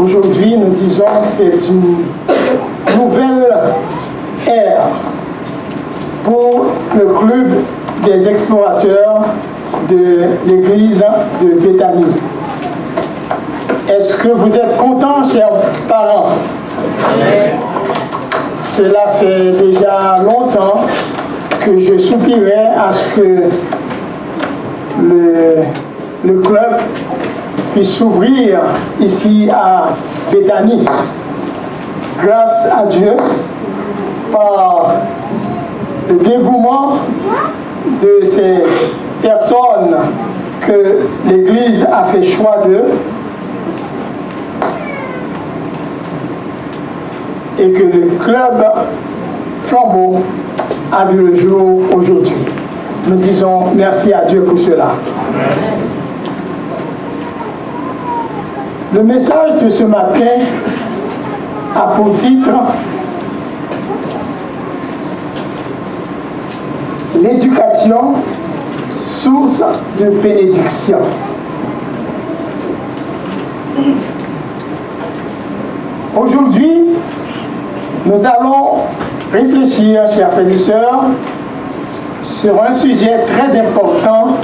Aujourd'hui, nous disons que c'est une nouvelle ère pour le club des explorateurs de l'église de Béthanie. Est-ce que vous êtes contents, chers parents? Cela fait déjà longtemps que je soupirais à ce que le club puisse s'ouvrir ici à Béthanie. Grâce à Dieu, par le dévouement de ces personnes que l'Église a fait choix d'eux, et que le club Flambeau a vu le jour aujourd'hui. Nous disons merci à Dieu pour cela. Le message de ce matin a pour titre « L'éducation, source de bénédiction ». Aujourd'hui, nous allons réfléchir, chers frères et sœurs, sur un sujet très important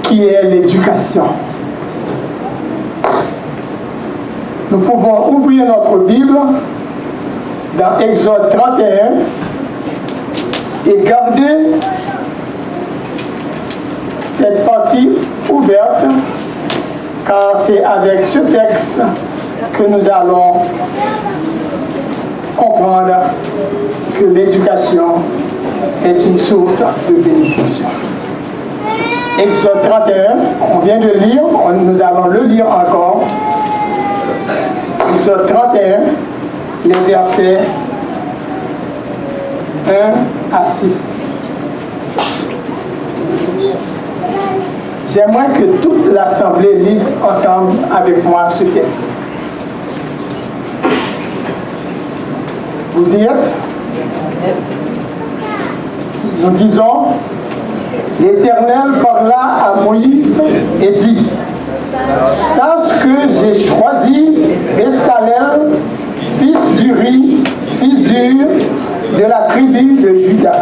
qui est l'éducation. Nous pouvons ouvrir notre Bible dans Exode 31 et garder cette partie ouverte, car c'est avec ce texte que nous allons comprendre que l'éducation est une source de bénédiction. Exode 31, on vient de lire, nous allons le lire encore. Exode 31, les versets 1 à 6. J'aimerais que toute l'Assemblée lise ensemble avec moi ce texte. Vous y êtes? Nous disons, l'Éternel parla à Moïse et dit, « Sache que j'ai choisi Bezalel, fils d'Uri, fils d'Ur, de la tribu de Juda.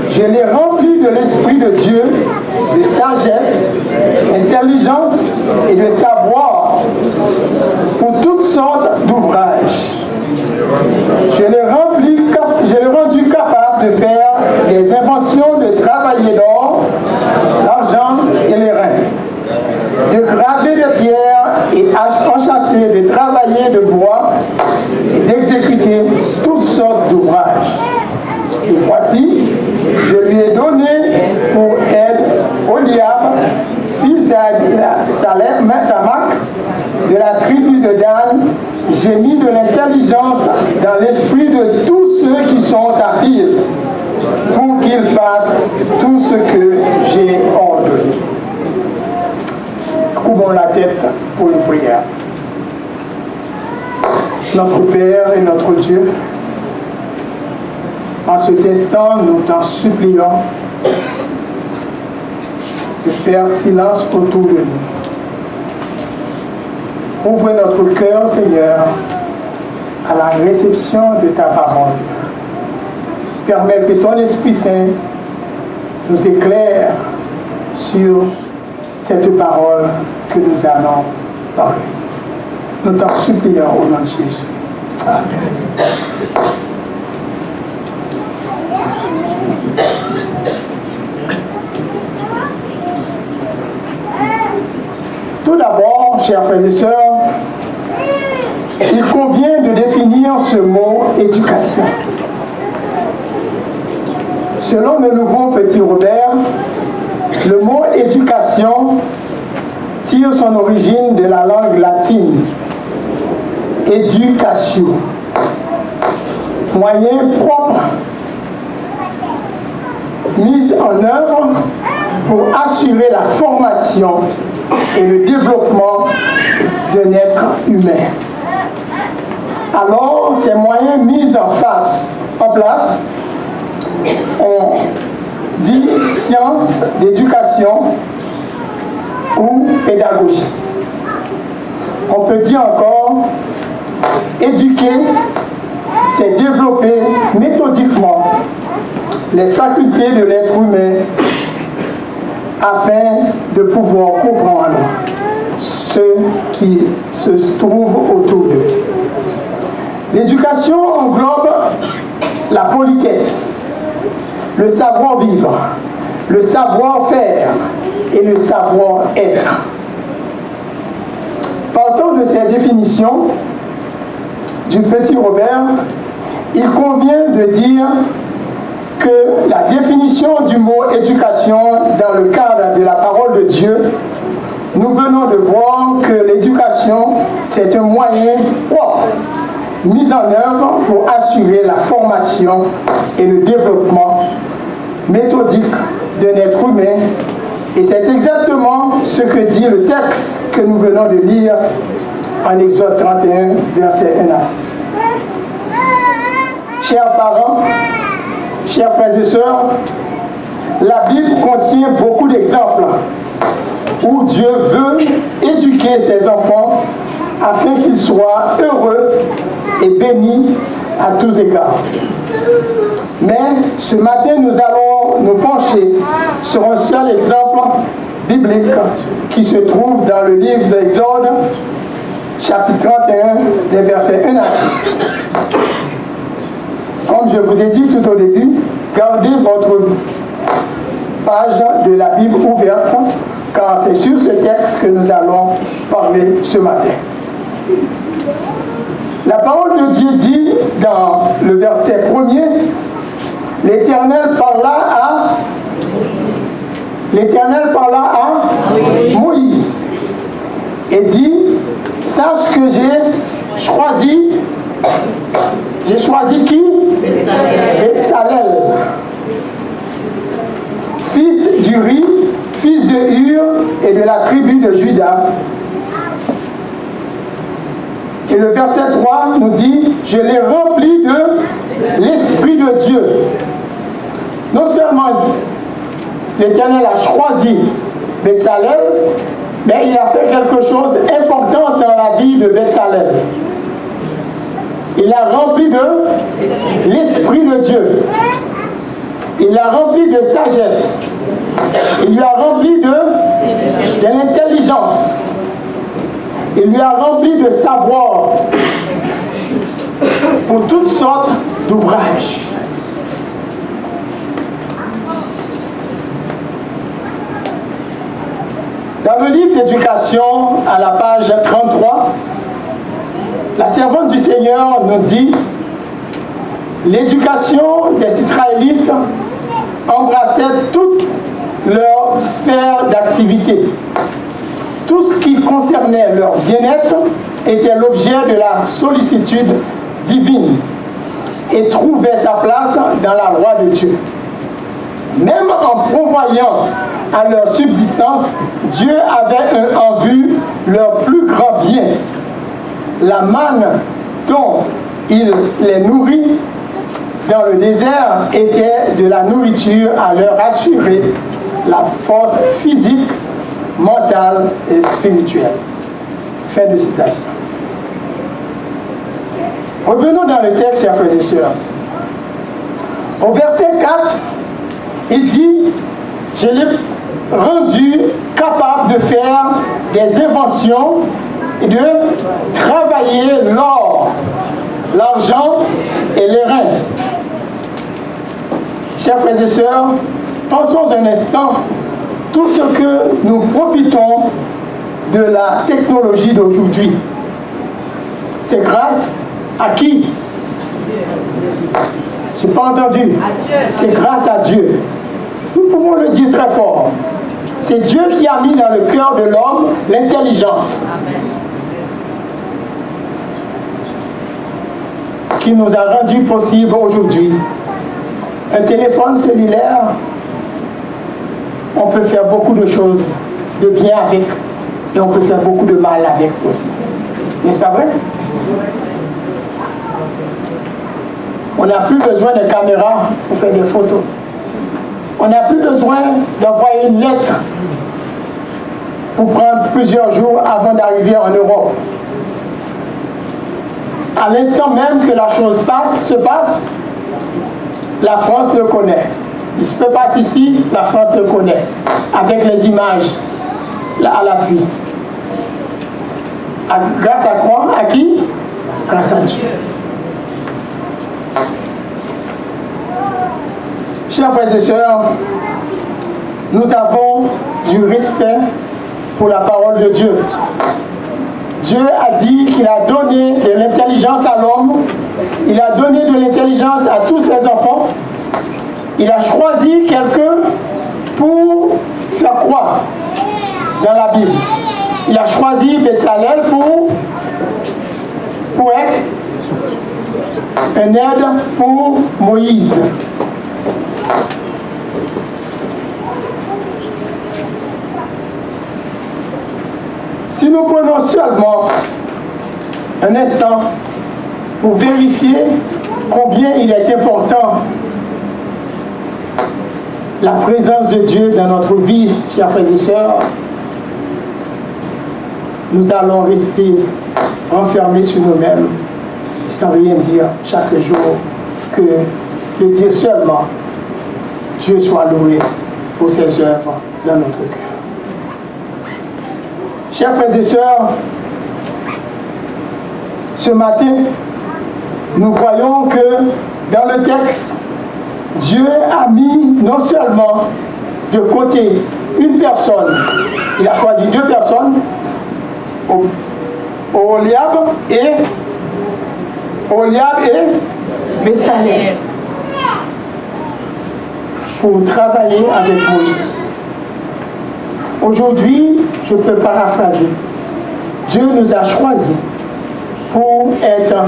Je l'ai rempli de l'Esprit de Dieu, de sagesse, d'intelligence et de savoir pour toutes sortes d'ouvrages. Je l'ai rendu capable de faire des inventions de travailler d'or, l'argent et les reins, de graver des pierres et enchâsser, de travailler de bois et d'exécuter toutes sortes d'ouvrages. Et voici, je lui ai donné pour aide Oliab, fils d'Samak, de la tribu de Dan. J'ai mis de l'intelligence dans l'esprit de tous ceux qui sont habiles, pour qu'ils fassent tout ce que j'ai ordonné. Couvrons la tête pour une prière. Notre Père et notre Dieu, en cet instant, nous t'en supplions de faire silence autour de nous. Ouvre notre cœur, Seigneur, à la réception de ta parole. Permets que ton Esprit Saint nous éclaire sur cette parole que nous allons parler. Nous t'en supplions au nom de Jésus. Amen. Tout d'abord, chers frères et sœurs, il convient de définir ce mot « éducation ». Selon le nouveau Petit Robert, le mot « éducation » tire son origine de la langue latine « educatio », moyen propre mis en œuvre pour assurer la formation et le développement d'un être humain. Alors, ces moyens mis en place, on dit science d'éducation ou pédagogie. On peut dire encore, éduquer, c'est développer méthodiquement les facultés de l'être humain afin de pouvoir comprendre ce qui se trouve autour d'eux. L'éducation englobe la politesse, le savoir-vivre, le savoir-faire et le savoir-être. Partant de ces définitions du petit Robert, il convient de dire que la définition du mot éducation dans le cadre de la parole de Dieu, nous venons de voir que l'éducation, c'est un moyen propre mis en œuvre pour assurer la formation et le développement méthodique d'un être humain. Et c'est exactement ce que dit le texte que nous venons de lire en Exode 31, versets 1 à 6. Chers parents, chers frères et sœurs, la Bible contient beaucoup d'exemples où Dieu veut éduquer ses enfants afin qu'ils soient heureux et bénis à tous égards. Mais ce matin, nous allons nous pencher sur un seul exemple biblique qui se trouve dans le livre d'Exode, chapitre 31, les versets 1 à 6. Comme je vous ai dit tout au début, gardez votre page de la Bible ouverte, car c'est sur ce texte que nous allons parler ce matin. La parole de Dieu dit dans le verset 1er, l'Éternel parla à Moïse et dit, sache que j'ai choisi qui? Bétzalel, fils d'Uri, fils de Hur et de la tribu de Juda. Et le verset 3 nous dit, je l'ai rempli de l'Esprit de Dieu. Non seulement l'Éternel a choisi Bétzalel, mais il a fait quelque chose d'important dans la vie de Bétzalel. Il l'a rempli de l'Esprit de Dieu. Il l'a rempli de sagesse. Il lui a rempli de l'intelligence. Il lui a rempli de savoir pour toutes sortes d'ouvrages. Dans le livre d'éducation, à la page 33, la servante du Seigneur nous dit « L'éducation des Israélites embrassait toute leur sphère d'activité. Tout ce qui concernait leur bien-être était l'objet de la sollicitude divine et trouvait sa place dans la loi de Dieu. Même en pourvoyant à leur subsistance, Dieu avait en vue leur plus grand bien. La manne dont il les nourrit dans le désert était de la nourriture à leur assurer la force physique, mentale et spirituelle. » Fin de citation. Revenons dans le texte, chers frères et sœurs. Au verset 4, il dit « Je l'ai rendu capable de faire des inventions et de travailler l'or, l'argent et les reins. » Chers frères et sœurs, pensons un instant, tout ce que nous profitons de la technologie d'aujourd'hui, c'est grâce à qui? Je n'ai pas entendu. C'est grâce à Dieu. Nous pouvons le dire très fort. C'est Dieu qui a mis dans le cœur de l'homme l'intelligence. Qui nous a rendu possible aujourd'hui. Un téléphone cellulaire, on peut faire beaucoup de choses de bien avec et on peut faire beaucoup de mal avec aussi. N'est-ce pas vrai? On n'a plus besoin de caméra pour faire des photos. On n'a plus besoin d'envoyer une lettre pour prendre plusieurs jours avant d'arriver en Europe. À l'instant même que la chose se passe, la France le connaît. Il se passe ici, la France le connaît, avec les images à l'appui. Grâce à quoi? À qui? Grâce à Dieu. Chers frères et sœurs, nous avons du respect pour la parole de Dieu. Dieu a dit qu'il a donné de l'intelligence à l'homme, il a donné de l'intelligence à tous ses enfants, il a choisi quelqu'un pour faire quoi dans la Bible? Il a choisi Bézalel pour être un aide pour Moïse. Si nous prenons seulement un instant pour vérifier combien il est important la présence de Dieu dans notre vie, chers frères et sœurs, nous allons rester enfermés sur nous-mêmes, sans rien dire chaque jour, que de dire seulement Dieu soit loué pour ses œuvres dans notre cœur. Chers frères et sœurs, ce matin, nous voyons que dans le texte, Dieu a mis non seulement de côté une personne, il a choisi deux personnes, Oholiab et Bézalel, pour travailler avec Moïse. Aujourd'hui, je peux paraphraser. Dieu nous a choisis pour être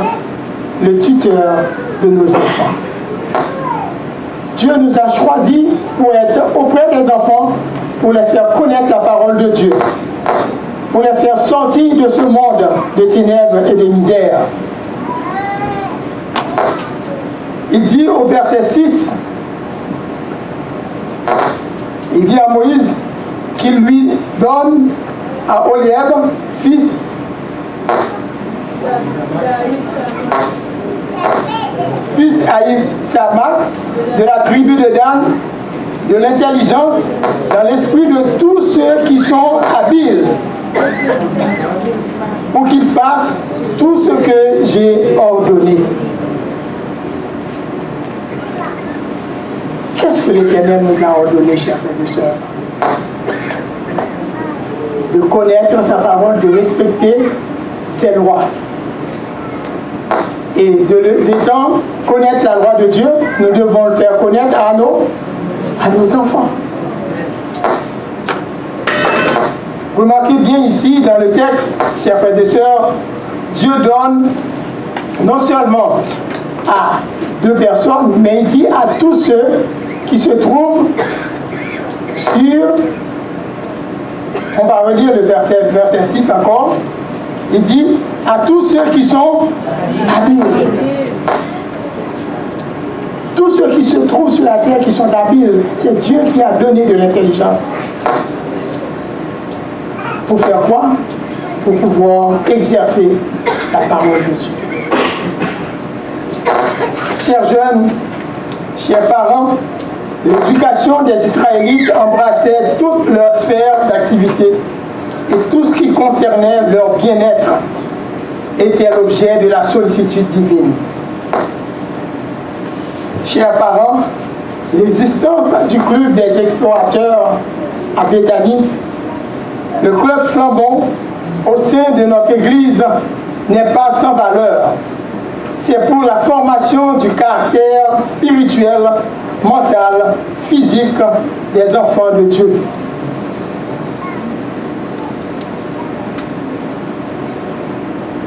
le tuteur de nos enfants. Dieu nous a choisis pour être auprès des enfants, pour les faire connaître la parole de Dieu, pour les faire sortir de ce monde de ténèbres et de misère. Il dit au verset 6, il dit à Moïse qu'il lui donne à Oholiab, fils Ahisamak, de la tribu de Dan, de l'intelligence dans l'esprit de tous ceux qui sont habiles, pour qu'ils fassent tout ce que j'ai ordonné. Qu'est-ce que l'Éternel nous a ordonné, chers frères et sœurs? De connaître sa parole, de respecter ses lois. Et d'étant connaître la loi de Dieu, nous devons le faire connaître à nos enfants. Remarquez bien ici dans le texte, chers frères et sœurs, Dieu donne non seulement à deux personnes, mais il dit à tous ceux qui se trouvent sur, on va relire le verset 6 encore, il dit à tous ceux qui sont habiles. Tous ceux qui se trouvent sur la terre qui sont habiles, c'est Dieu qui a donné de l'intelligence. Pour faire quoi? Pour pouvoir exercer la parole de Dieu. Chers jeunes, chers parents, l'éducation des Israélites embrassait toutes leurs sphères d'activité et tout ce qui concernait leur bien-être était l'objet de la sollicitude divine. Chers parents, l'existence du club des explorateurs à Béthanie, le club flambant au sein de notre Église, n'est pas sans valeur. C'est pour la formation du caractère spirituel, mental, physique des enfants de Dieu.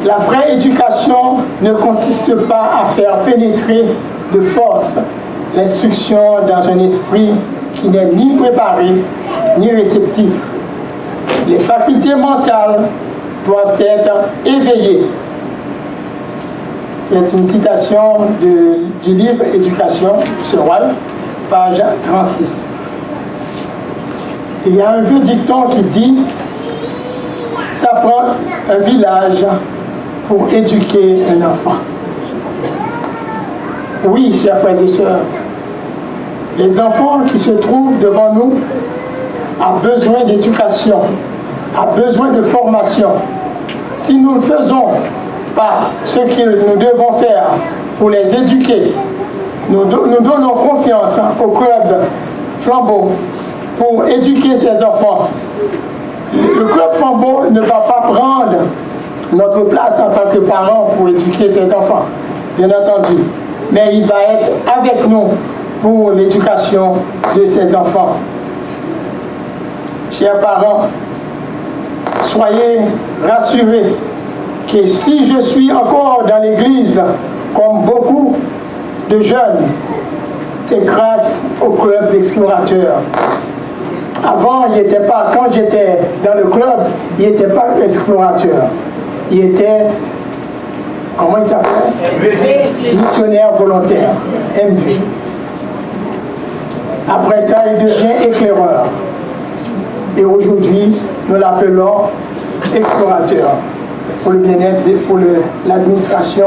La vraie éducation ne consiste pas à faire pénétrer de force l'instruction dans un esprit qui n'est ni préparé ni réceptif. Les facultés mentales doivent être éveillées. C'est une citation du livre Éducation, Seroil, page 36. Il y a un vieux dicton qui dit Ça prend un village pour éduquer un enfant. Oui, chers frères et sœurs, les enfants qui se trouvent devant nous ont besoin d'éducation, ont besoin de formation. Si nous ne faisons pas ce que nous devons faire pour les éduquer, nous donnons confiance au club Flambeau pour éduquer ces enfants. Le club Flambeau ne va pas prendre notre place en tant que parents pour éduquer ses enfants, bien entendu. Mais il va être avec nous pour l'éducation de ses enfants. Chers parents, soyez rassurés que si je suis encore dans l'église, comme beaucoup de jeunes, c'est grâce au club d'explorateurs. Avant, il n'était pas, quand j'étais dans le club, il n'était pas explorateur. Il était, comment il s'appelait? Missionnaire volontaire, MV. Après ça, il devient éclaireur. Et aujourd'hui, nous l'appelons explorateur. Pour le bien-être, pour l'administration,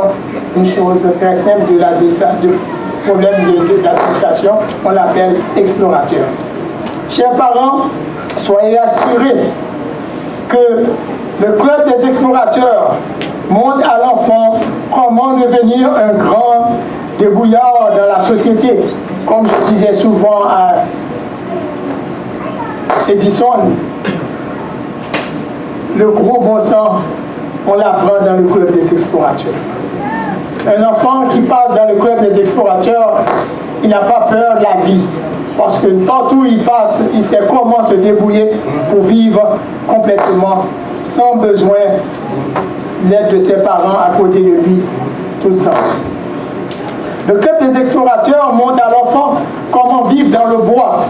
une chose très simple de problème de l'administration, on l'appelle explorateur. Chers parents, soyez assurés que le club des explorateurs montre à l'enfant comment devenir un grand débrouillard dans la société. Comme je disais souvent à Edison, le gros bon sens, on l'apprend dans le club des explorateurs. Un enfant qui passe dans le club des explorateurs, il n'a pas peur de la vie. Parce que partout où il passe, il sait comment se débrouiller pour vivre complètement, sans besoin de l'aide de ses parents à côté de lui tout le temps. Le club des explorateurs montre à l'enfant comment vivre dans le bois.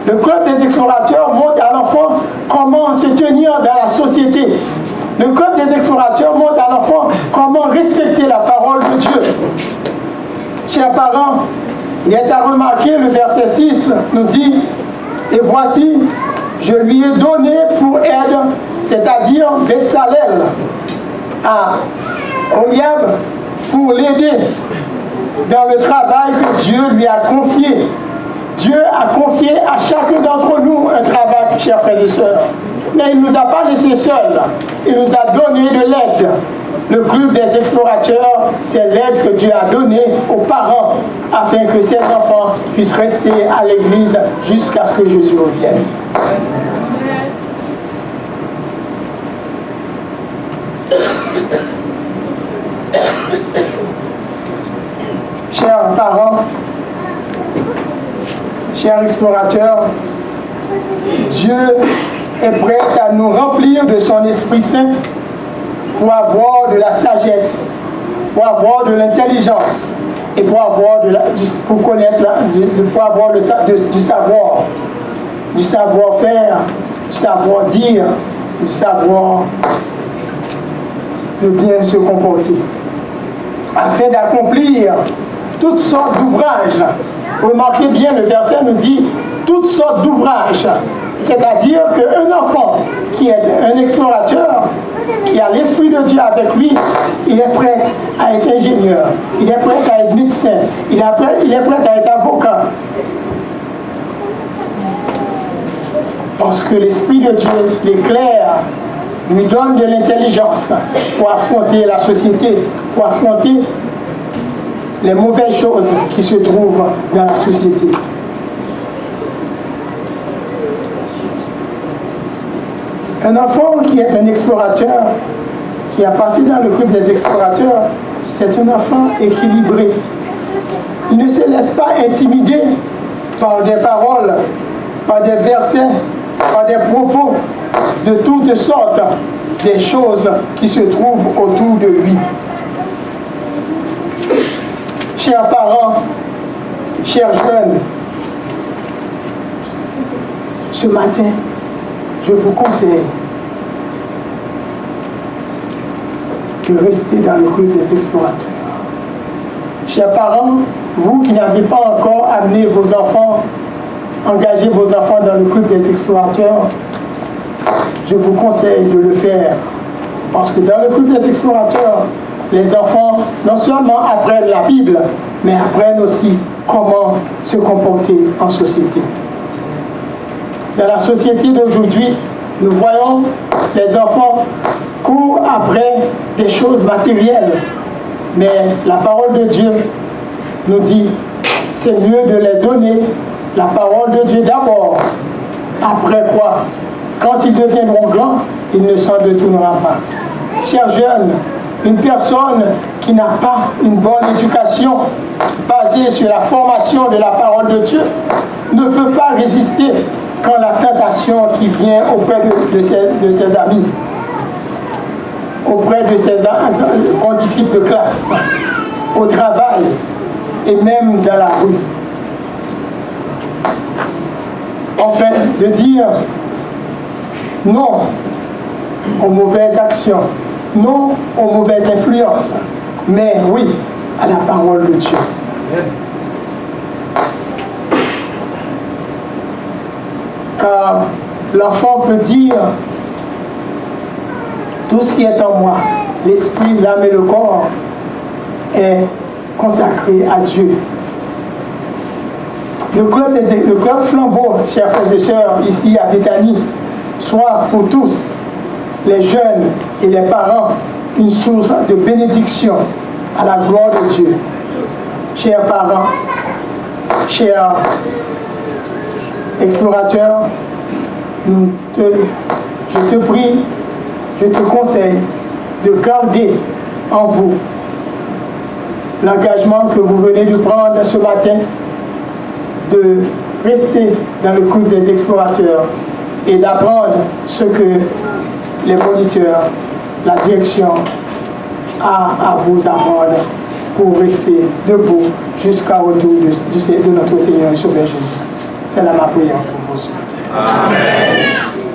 Le club des explorateurs montre à l'enfant comment se tenir dans la société. Le club des explorateurs montre à l'enfant comment respecter la parole de Dieu. Chers parents, il est à remarquer, le verset 6 nous dit, « Et voici, je lui ai donné pour aide, c'est-à-dire Betsalel, à Oliab, pour l'aider dans le travail que Dieu lui a confié. » Dieu a confié à chacun d'entre nous un travail, chers frères et sœurs. Mais il ne nous a pas laissés seuls. Il nous a donné de l'aide. Le club des explorateurs, c'est l'aide que Dieu a donnée aux parents afin que ces enfants puissent rester à l'église jusqu'à ce que Jésus revienne. Chers parents, chers explorateurs, Dieu est prêt à nous remplir de son Esprit Saint pour avoir de la sagesse, pour avoir de l'intelligence et pour avoir pour connaître, pour avoir du savoir, du savoir-faire, du savoir-dire, du savoir de bien se comporter, afin d'accomplir toutes sortes d'ouvrages. Remarquez bien, le verset nous dit toutes sortes d'ouvrages. C'est-à-dire qu'un enfant qui est un explorateur, qui a l'Esprit de Dieu avec lui, il est prêt à être ingénieur, il est prêt à être médecin, il est prêt à être avocat. Parce que l'Esprit de Dieu l'éclaire, lui donne de l'intelligence pour affronter la société, pour affronter les mauvaises choses qui se trouvent dans la société. Un enfant qui est un explorateur, qui a passé dans le club des explorateurs, c'est un enfant équilibré. Il ne se laisse pas intimider par des paroles, par des versets, par des propos de toutes sortes, des choses qui se trouvent autour de lui. Chers parents, chers jeunes, ce matin, je vous conseille de rester dans le club des explorateurs. Chers parents, vous qui n'avez pas encore amené vos enfants, engagé vos enfants dans le club des explorateurs, je vous conseille de le faire. Parce que dans le culte des explorateurs, les enfants non seulement apprennent la Bible, mais apprennent aussi comment se comporter en société. Dans la société d'aujourd'hui, nous voyons les enfants courent après des choses matérielles. Mais la parole de Dieu nous dit, c'est mieux de les donner, la parole de Dieu d'abord. Après quoi, quand ils deviendront grands, ils ne s'en détourneront pas. Chers jeunes, une personne qui n'a pas une bonne éducation basée sur la formation de la parole de Dieu ne peut pas résister quand la tentation qui vient auprès de ses amis, auprès de ses condisciples de classe, au travail et même dans la rue. Enfin, de dire non aux mauvaises actions, non aux mauvaises influences, mais oui à la parole de Dieu. Car l'enfant peut dire tout ce qui est en moi, l'esprit, l'âme et le corps, est consacré à Dieu. Le club Flambeau, chers frères et sœurs, ici à Béthanie, soit pour tous, les jeunes et les parents, une source de bénédiction à la gloire de Dieu. Chers parents, chers explorateurs, je te prie, je te conseille de garder en vous l'engagement que vous venez de prendre ce matin, de rester dans le culte des explorateurs et d'apprendre ce que les moniteurs, la direction a à vous apprendre pour rester debout jusqu'au retour de notre Seigneur et Sauveur Jésus-Christ. C'est là ma prière pour vous ce matin. Amen.